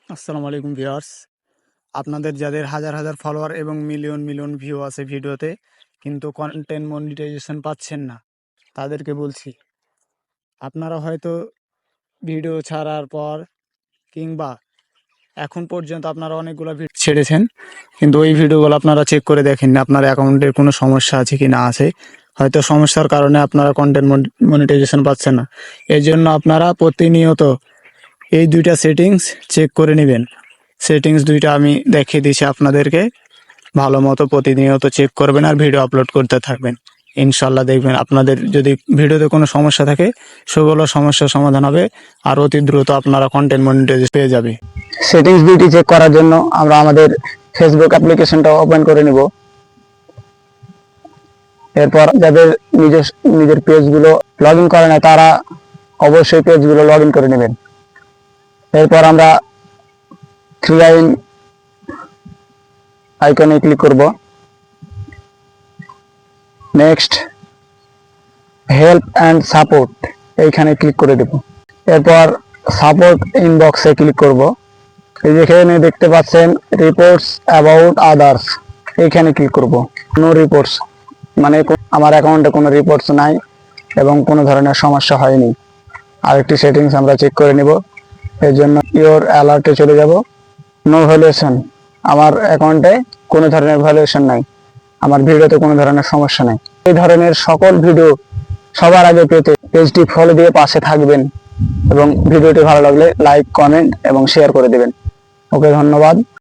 আসসালামু আলাইকুম ভিউয়ার্স। আপনাদের যাদের হাজার হাজার ফলোয়ার এবং মিলিয়ন মিলিয়ন ভিউ আছে ভিডিওতে, কিন্তু কন্টেন্ট মনিটাইজেশন পাচ্ছেন না, তাদেরকে বলছি, আপনারা হয়তো ভিডিও ছাড়ার পর কিংবা এখন পর্যন্ত আপনারা অনেকগুলো ভিডিও ছেড়েছেন, কিন্তু ওই ভিডিওগুলো আপনারা চেক করে দেখেননি আপনার অ্যাকাউন্টের কোনো সমস্যা আছে কি না আছে। হয়তো সমস্যার কারণে আপনারা কন্টেন্ট মনিটাইজেশন পাচ্ছেন না। এর জন্য আপনারা প্রতিনিয়ত এই দুইটা সেটিংস চেক করে নেবেন। সেটিংস দুইটা আমি দেখিয়ে দিচ্ছি আপনাদেরকে, ভালো মতো প্রতিনিয়ত চেক করবেন আর ভিডিও আপলোড করতে থাকবেন। ইনশাল্লাহ দেখবেন আপনাদের যদি ভিডিওতে কোনো সমস্যা থাকে সেগুলো সমস্যার সমাধান হবে আর অতি দ্রুত আপনারা কন্টেন্ট মনিটাইজেশন পেয়ে যাবে। সেটিংস দুইটি চেক করার জন্য আমরা আমাদের ফেসবুক অ্যাপ্লিকেশনটা ওপেন করে নিব। এরপর যাদের নিজের পেজগুলো লগ ইন করে না তারা অবশ্যই পেজগুলো লগ ইন করে নেবেন। এরপর আমরা থ্রি লাইন আইকনে ক্লিক করব। নেক্সট হেল্প অ্যান্ড সাপোর্ট এইখানে ক্লিক করে দেব। এরপর সাপোর্ট ইনবক্সে ক্লিক করব। এই যেখানে দেখতে পাচ্ছেন রিপোর্টস অ্যাবাউট আদার্স, এইখানে ক্লিক করব। নো রিপোর্টস মানে আমার অ্যাকাউন্টে কোনো রিপোর্টস নাই এবং কোনো ধরনের সমস্যা হয়নি। আরেকটি সেটিংস আমরা চেক করে নেব। এর জন্য ইওর অ্যালার্টে চলে যাব। নো ভ্যালুয়েশন, আমার অ্যাকাউন্টে কোনো ধরনের ভ্যালুয়েশন নাই, আমার ভিডিওতে কোনো ধরনের সমস্যা নেই। এই ধরনের সকল ভিডিও সবার আগে পেতে পেজটি ফলো দিয়ে পাশে থাকবেন এবং ভিডিওটি ভালো লাগলে লাইক, কমেন্ট এবং শেয়ার করে দেবেন। ওকে, ধন্যবাদ।